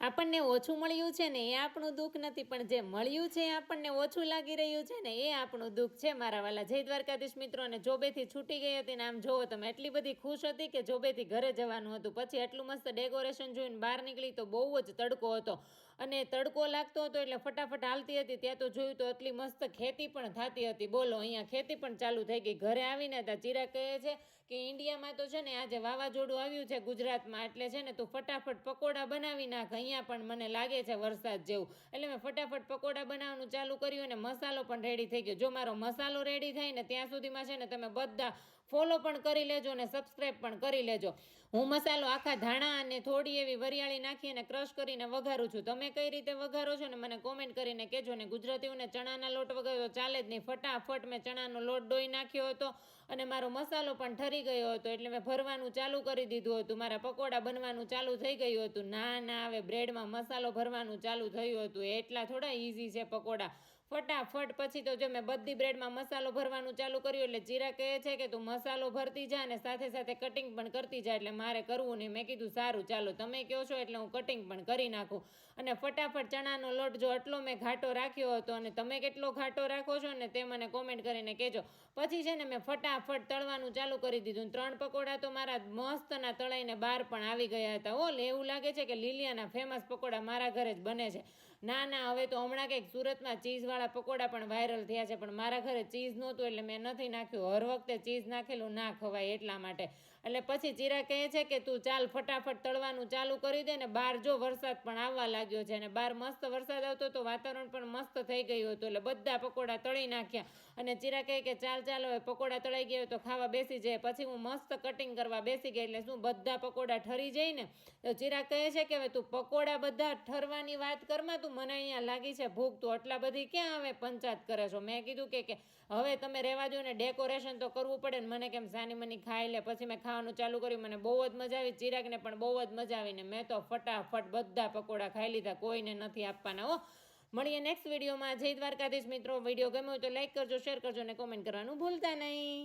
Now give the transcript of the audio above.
આપણને ઓછું મળ્યું છે ને એ આપણું દુઃખ નથી, પણ જે મળ્યું છે એ આપણને ઓછું લાગી રહ્યું છે ને એ આપણું દુઃખ છે મારા વાલા. જય દ્વારકાધીશ મિત્રો. અને જોબેથી છૂટી ગઈ હતી ને આમ જોવો તમે, એટલી બધી ખુશ હતી કે જોબેથી ઘરે જવાનું હતું. પછી એટલું મસ્ત ડેકોરેશન જોઈને બહાર નીકળી તો બહુ જ તડકો હતો અને તડકો લાગતો હતો એટલે ફટાફટ હાલતી હતી. ત્યાં તો જોયું તો એટલી મસ્ત ખેતી પણ થતી હતી. બોલો, અહીંયા ખેતી પણ ચાલુ થઈ ગઈ. ઘરે આવીને ત્યાં ચિરાગ કહે છે કે ઇન્ડિયામાં તો છે ને આજે વાવાઝોડું આવ્યું છે ગુજરાતમાં, એટલે છે ને તું ફટાફટ પકોડા બનાવી નાખ, અહીંયા પણ મને લાગે છે વરસાદ જેવું. એટલે મેં ફટાફટ પકોડા બનાવવાનું ચાલુ કર્યું અને મસાલો પણ રેડી થઈ ગયો. જો મારો મસાલો રેડી થાય ને ત્યાં સુધીમાં છે ને તમે બધા ફોલો પણ કરી લેજો અને સબસ્ક્રાઈબ પણ કરી લેજો. હું મસાલો આખા ધાણા અને થોડી એવી વરિયાળી નાખી અને ક્રશ કરીને વઘારું છું. તમે કઈ રીતે વઘારો છો ને મને કોમેન્ટ કરીને કહેજો. ને ગુજરાતીઓને ચણાના લોટ વગર તો ચાલે જ નહીં. ફટાફટ મેં ચણાનો લોટ ડોઈ નાખ્યો હતો અને મારો મસાલો પણ ઠરી ગયો હતો એટલે મેં ભરવાનું ચાલુ કરી દીધું હતું. મારા પકોડા બનવાનું ચાલુ થઈ ગયું હતું. ના હવે બ્રેડમાં મસાલો ભરવાનું ચાલુ થયું હતું. એટલા થોડા ઈઝી છે પકોડા. ફટાફટ પછી તો જો મેં બધી બ્રેડમાં મસાલો ભરવાનું ચાલુ કર્યું એટલે ચિરાગ કહે છે કે તું મસાલો ભરતી જા અને સાથે સાથે કટિંગ પણ કરતી જા, એટલે મારે કરવું નહીં. મેં કીધું સારું ચાલો તમે કહો છો એટલે હું કટિંગ પણ કરી નાખું. અને ફટાફટ ચણાનો લોટ જો એટલો મેં ઘાટો રાખ્યો હતો અને તમે કેટલો ઘાટો રાખો છો ને તે મને કોમેન્ટ કરીને કહેજો. પછી છે ને મેં ફટાફટ તળવાનું ચાલુ કરી દીધું. 3 પકોડા તો મારા મસ્તના તળાઈને બહાર પણ આવી ગયા હતા. એવું લાગે છે કે લીલિયાના ફેમસ પકોડા મારા ઘરે જ બને છે. ના હવે તો હમણાં કંઈક સુરતમાં ચીઝવાળા પકોડા પણ વાયરલ થયા છે, પણ મારા ઘરે ચીઝ નહોતું એટલે મેં નથી નાખ્યું. હર વખતે ચીઝ નાખેલું ના ખવાય એટલા માટે. એટલે પછી ચિરાગ કહે છે કે તું ચાલ ફટાફટ તળવાનું ચાલુ કરી દે ને. બહાર જો વરસાદ પણ આવવા લાગ્યો છે અને બહાર મસ્ત વરસાદ આવતો તો વાતાવરણ પણ મસ્ત થઈ ગયું હતું. એટલે બધા પકોડા તળી નાખ્યા અને ચિરાગ કહે કે ચાલ હવે પકોડા તળાઈ ગયા તો ખાવા બેસી જાય. પછી હું મસ્ત કટિંગ કરવા બેસી ગઈ. એટલે શું બધા પકોડા ઠરી જાય ને તો ચિરાગ કહે છે કે હવે તું પકોડા બધા ઠરવાની વાત કરમાં, તું મને અહીંયા લાગી છે ભૂખ, તું આટલા બધી ક્યાં હવે પંચાત કરે છો. મેં કીધું કે હવે તમે રહેવા દો ને, ડેકોરેશન તો કરવું પડે ને. મને કેમ સાની મની ખાઈ લે. પછી મેં ખાવાનું ચાલુ કર્યું. મને બહુ જ મજા આવી, ચિરાગને પણ બહુ જ મજા આવીને મેં તો ફટાફટ બધા પકોડા ખાઈ લીધા. કોઈને નથી આપવાના. મળીએ નેક્સ્ટ વિડીયોમાં. જય દ્વારકાધીશ મિત્રો. વિડીયો ગમ્યો તો લાઈક કરજો, શેર કરજો અને કોમેન્ટ કરવાનું ભૂલતા નહીં.